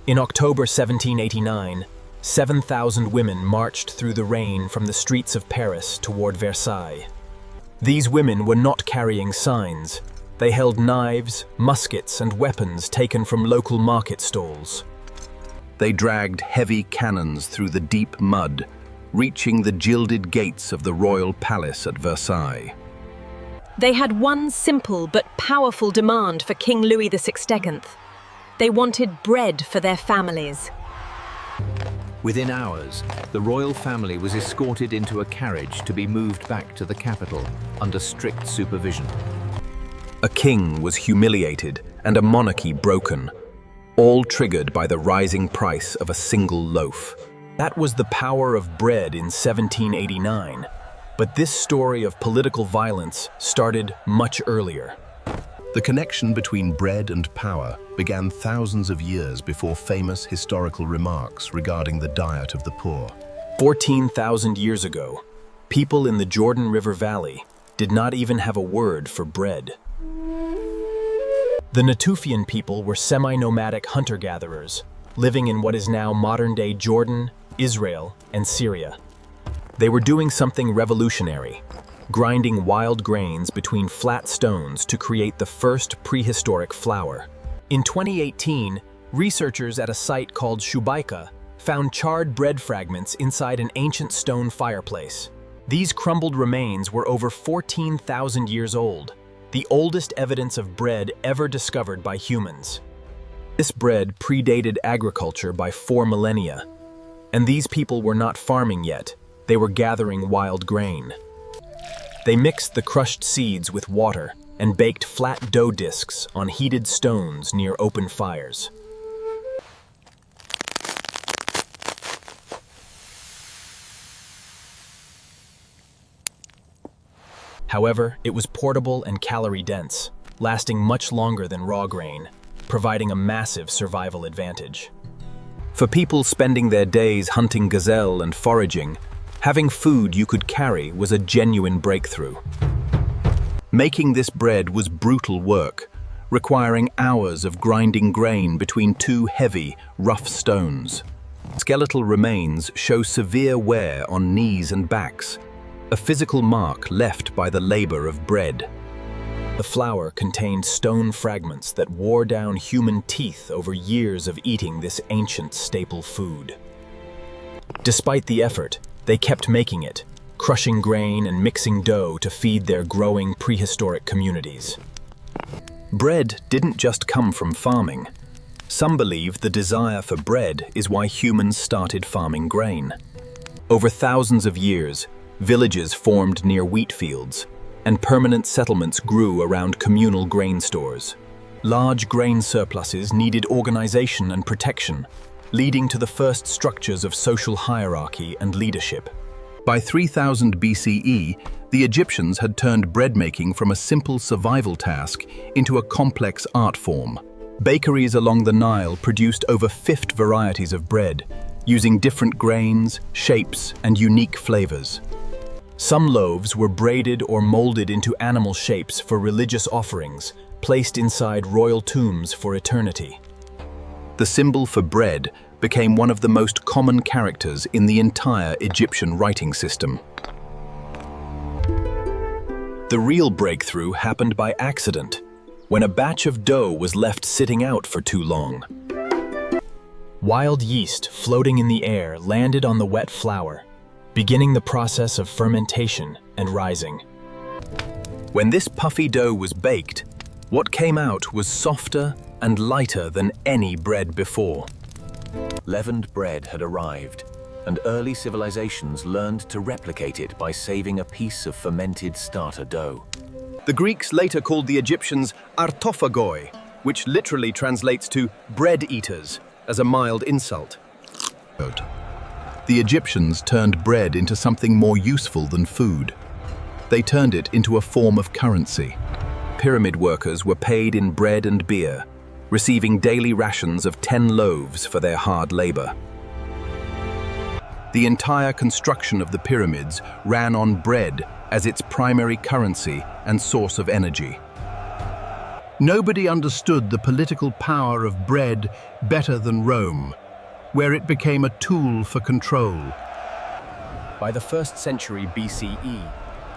In October 1789, 7,000 women marched through the rain from the streets of Paris toward Versailles. These women were not carrying signs. They held knives, muskets, and weapons taken from local market stalls. They dragged heavy cannons through the deep mud, reaching the gilded gates of the royal palace at Versailles. They had one simple but powerful demand for King Louis XVI. They wanted bread for their families. Within hours, the royal family was escorted into a carriage to be moved back to the capital under strict supervision. A king was humiliated and a monarchy broken, all triggered by the rising price of a single loaf. That was the power of bread in 1789, but this story of political violence started much earlier. The connection between bread and power began thousands of years before famous historical remarks regarding the diet of the poor. 14,000 years ago, people in the Jordan River Valley did not even have a word for bread. The Natufian people were semi-nomadic hunter-gatherers, living in what is now modern-day Jordan, Israel, and Syria. They were doing something revolutionary, grinding wild grains between flat stones to create the first prehistoric flour. In 2018, researchers at a site called Shubaika found charred bread fragments inside an ancient stone fireplace. These crumbled remains were over 14,000 years old, the oldest evidence of bread ever discovered by humans. This bread predated agriculture by 4 millennia, and these people were not farming yet, they were gathering wild grain. They mixed the crushed seeds with water and baked flat dough discs on heated stones near open fires. However, it was portable and calorie-dense, lasting much longer than raw grain, providing a massive survival advantage. For people spending their days hunting gazelle and foraging, having food you could carry was a genuine breakthrough. Making this bread was brutal work, requiring hours of grinding grain between 2 heavy, rough stones. Skeletal remains show severe wear on knees and backs, a physical mark left by the labor of bread. The flour contained stone fragments that wore down human teeth over years of eating this ancient staple food. Despite the effort, they kept making it, crushing grain and mixing dough to feed their growing prehistoric communities. Bread didn't just come from farming. Some believe the desire for bread is why humans started farming grain. Over thousands of years, villages formed near wheat fields, and permanent settlements grew around communal grain stores. Large grain surpluses needed organization and protection, leading to the first structures of social hierarchy and leadership. By 3000 BCE, the Egyptians had turned bread-making from a simple survival task into a complex art form. Bakeries along the Nile produced over 50 varieties of bread, using different grains, shapes, and unique flavors. Some loaves were braided or molded into animal shapes for religious offerings, placed inside royal tombs for eternity. The symbol for bread became one of the most common characters in the entire Egyptian writing system. The real breakthrough happened by accident, when a batch of dough was left sitting out for too long. Wild yeast floating in the air landed on the wet flour, beginning the process of fermentation and rising. When this puffy dough was baked, what came out was softer and lighter than any bread before. Leavened bread had arrived, and early civilizations learned to replicate it by saving a piece of fermented starter dough. The Greeks later called the Egyptians artophagoi, which literally translates to bread eaters, as a mild insult. The Egyptians turned bread into something more useful than food. They turned it into a form of currency. Pyramid workers were paid in bread and beer, receiving daily rations of 10 loaves for their hard labor. The entire construction of the pyramids ran on bread as its primary currency and source of energy. Nobody understood the political power of bread better than Rome, where it became a tool for control. By the 1st century BCE,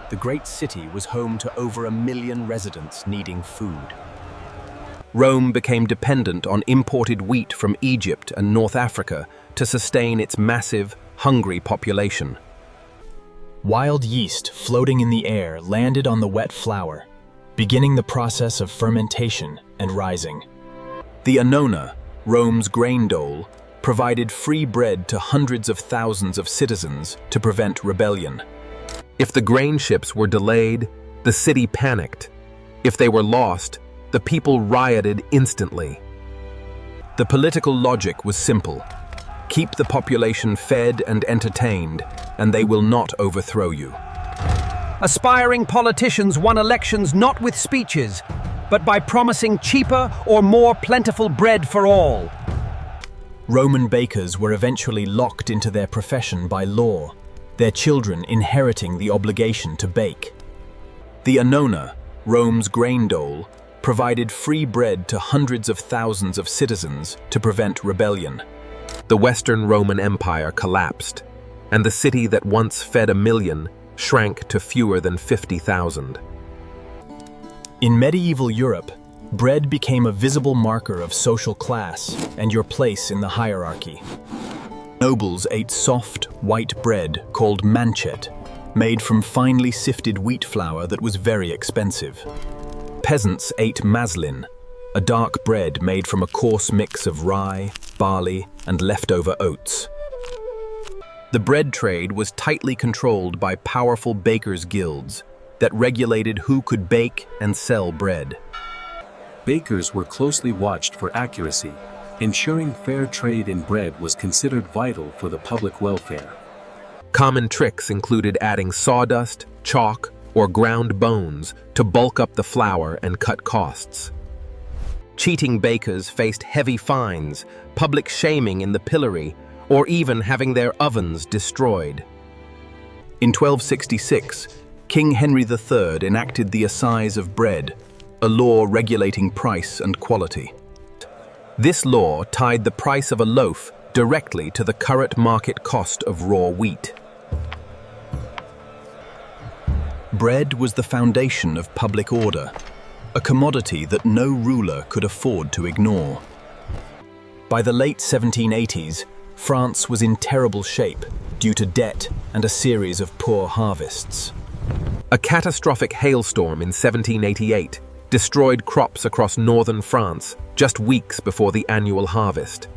the great city was home to over 1 million residents needing food. Rome became dependent on imported wheat from Egypt and North Africa to sustain its massive, hungry population. Wild yeast floating in the air landed on the wet flour, beginning the process of fermentation and rising. The annona, Rome's grain dole, provided free bread to hundreds of thousands of citizens to prevent rebellion. If the grain ships were delayed, the city panicked. If they were lost, the people rioted instantly. The political logic was simple. Keep the population fed and entertained, and they will not overthrow you. Aspiring politicians won elections not with speeches, but by promising cheaper or more plentiful bread for all. Roman bakers were eventually locked into their profession by law, their children inheriting the obligation to bake. The annona, Rome's grain dole, provided free bread to hundreds of thousands of citizens to prevent rebellion. The Western Roman Empire collapsed, and the city that once fed 1 million shrank to fewer than 50,000. In medieval Europe, bread became a visible marker of social class and your place in the hierarchy. Nobles ate soft, white bread called manchet, made from finely sifted wheat flour that was very expensive. Peasants ate maslin, a dark bread made from a coarse mix of rye, barley, and leftover oats. The bread trade was tightly controlled by powerful bakers' guilds that regulated who could bake and sell bread. Bakers were closely watched for accuracy. Ensuring fair trade in bread was considered vital for the public welfare. Common tricks included adding sawdust, chalk, or ground bones to bulk up the flour and cut costs. Cheating bakers faced heavy fines, public shaming in the pillory, or even having their ovens destroyed. In 1266, King Henry III enacted the Assize of Bread, a law regulating price and quality. This law tied the price of a loaf directly to the current market cost of raw wheat. Bread was the foundation of public order, a commodity that no ruler could afford to ignore. By the late 1780s, France was in terrible shape due to debt and a series of poor harvests. A catastrophic hailstorm in 1788 destroyed crops across northern France just weeks before the annual harvest.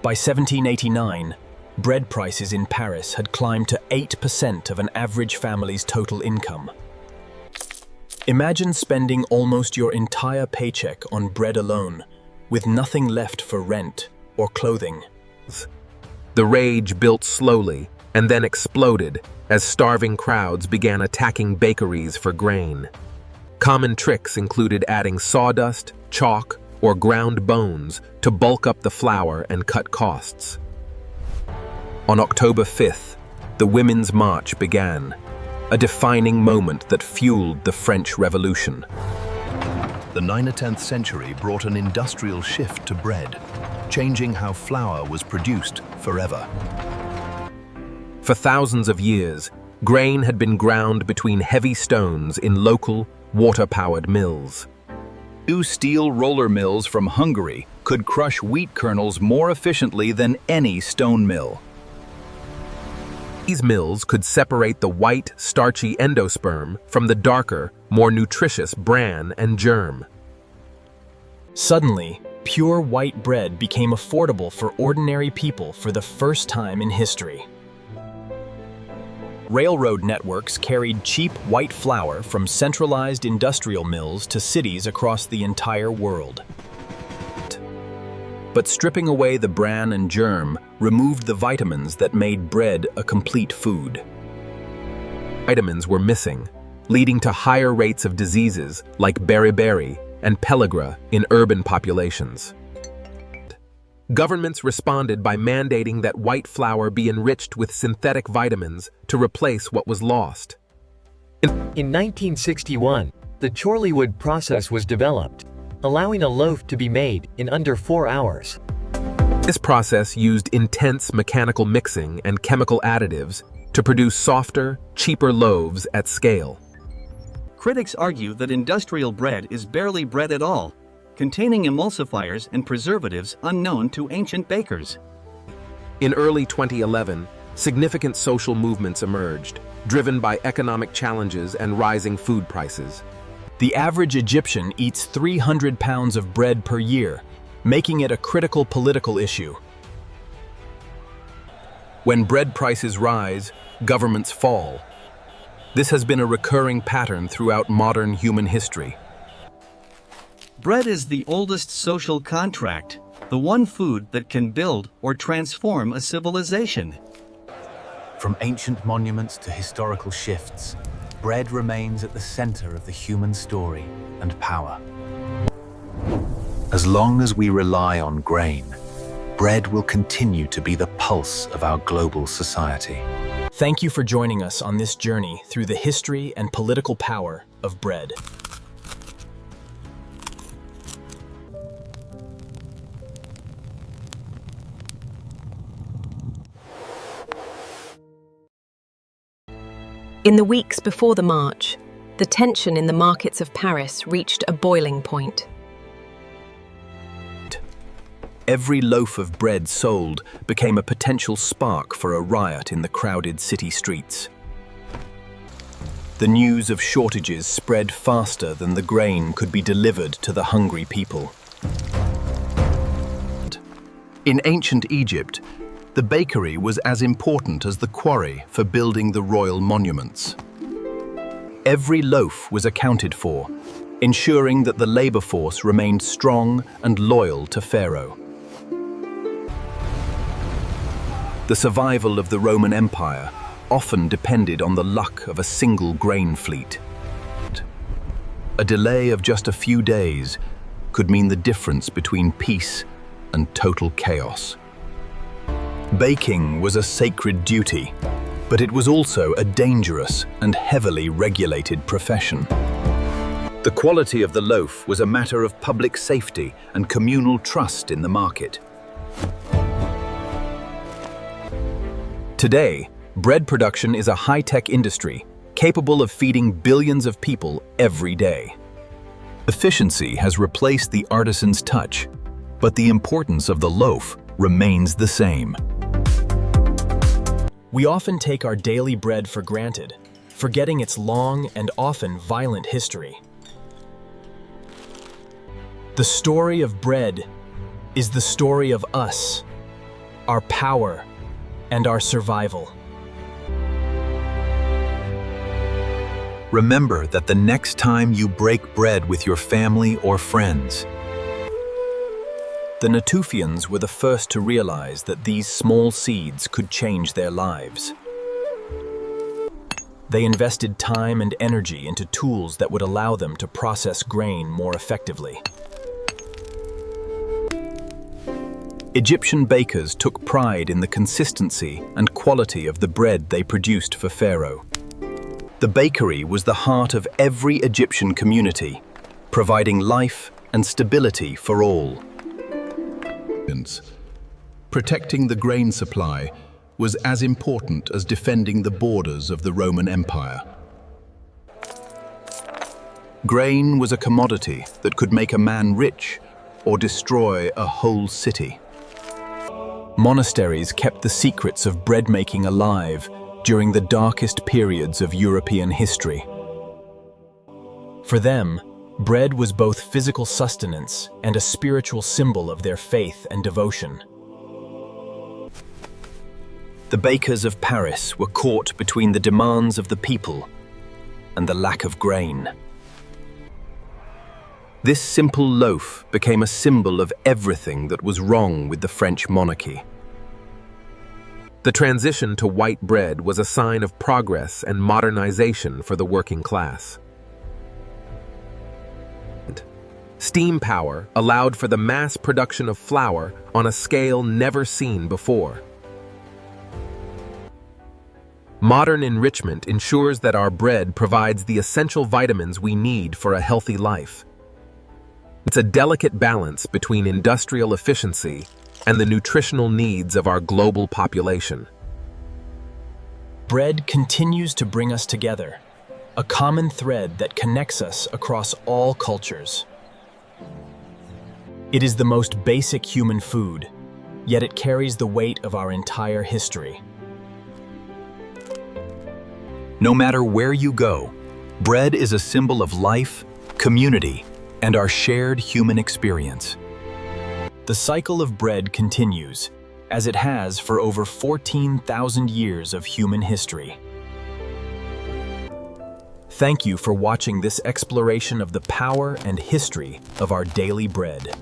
By 1789, bread prices in Paris had climbed to 8% of an average family's total income. Imagine spending almost your entire paycheck on bread alone, with nothing left for rent or clothing. The rage built slowly and then exploded as starving crowds began attacking bakeries for grain. Common tricks included adding sawdust, chalk, or ground bones to bulk up the flour and cut costs. On October 5th, the Women's March began, a defining moment that fueled the French Revolution. The 9th or 10th century brought an industrial shift to bread, changing how flour was produced forever. For thousands of years, grain had been ground between heavy stones in local, water-powered mills. Two steel roller mills from Hungary could crush wheat kernels more efficiently than any stone mill. These mills could separate the white, starchy endosperm from the darker, more nutritious bran and germ. Suddenly, pure white bread became affordable for ordinary people for the first time in history. Railroad networks carried cheap white flour from centralized industrial mills to cities across the entire world. But stripping away the bran and germ removed the vitamins that made bread a complete food. Vitamins were missing, leading to higher rates of diseases like beriberi and pellagra in urban populations. Governments responded by mandating that white flour be enriched with synthetic vitamins to replace what was lost. In 1961, the Chorleywood process was developed. allowing a loaf to be made in under 4 hours. This process used intense mechanical mixing and chemical additives to produce softer, cheaper loaves at scale. Critics argue that industrial bread is barely bread at all, containing emulsifiers and preservatives unknown to ancient bakers. In early 2011, significant social movements emerged, driven by economic challenges and rising food prices. The average Egyptian eats 300 pounds of bread per year, making it a critical political issue. When bread prices rise, governments fall. This has been a recurring pattern throughout modern human history. Bread is the oldest social contract, the one food that can build or transform a civilization. From ancient monuments to historical shifts, bread remains at the center of the human story and power. As long as we rely on grain, bread will continue to be the pulse of our global society. Thank you for joining us on this journey through the history and political power of bread. In the weeks before the march, the tension in the markets of Paris reached a boiling point. Every loaf of bread sold became a potential spark for a riot in the crowded city streets. The news of shortages spread faster than the grain could be delivered to the hungry people. In ancient Egypt, the bakery was as important as the quarry for building the royal monuments. Every loaf was accounted for, ensuring that the labor force remained strong and loyal to Pharaoh. The survival of the Roman Empire often depended on the luck of a single grain fleet. A delay of just a few days could mean the difference between peace and total chaos. Baking was a sacred duty, but it was also a dangerous and heavily regulated profession. The quality of the loaf was a matter of public safety and communal trust in the market. Today, bread production is a high-tech industry capable of feeding billions of people every day. Efficiency has replaced the artisan's touch, but the importance of the loaf remains the same. We often take our daily bread for granted, forgetting its long and often violent history. The story of bread is the story of us, our power, and our survival. Remember that the next time you break bread with your family or friends, the Natufians were the first to realize that these small seeds could change their lives. They invested time and energy into tools that would allow them to process grain more effectively. Egyptian bakers took pride in the consistency and quality of the bread they produced for Pharaoh. The bakery was the heart of every Egyptian community, providing life and stability for all. Protecting the grain supply was as important as defending the borders of the Roman Empire. Grain was a commodity that could make a man rich or destroy a whole city. Monasteries kept the secrets of bread making alive during the darkest periods of European history. For them, bread was both physical sustenance and a spiritual symbol of their faith and devotion. The bakers of Paris were caught between the demands of the people and the lack of grain. This simple loaf became a symbol of everything that was wrong with the French monarchy. The transition to white bread was a sign of progress and modernization for the working class. Steam power allowed for the mass production of flour on a scale never seen before. Modern enrichment ensures that our bread provides the essential vitamins we need for a healthy life. It's a delicate balance between industrial efficiency and the nutritional needs of our global population. Bread continues to bring us together, a common thread that connects us across all cultures. It is the most basic human food, yet it carries the weight of our entire history. No matter where you go, bread is a symbol of life, community, and our shared human experience. The cycle of bread continues, as it has for over 14,000 years of human history. Thank you for watching this exploration of the power and history of our daily bread.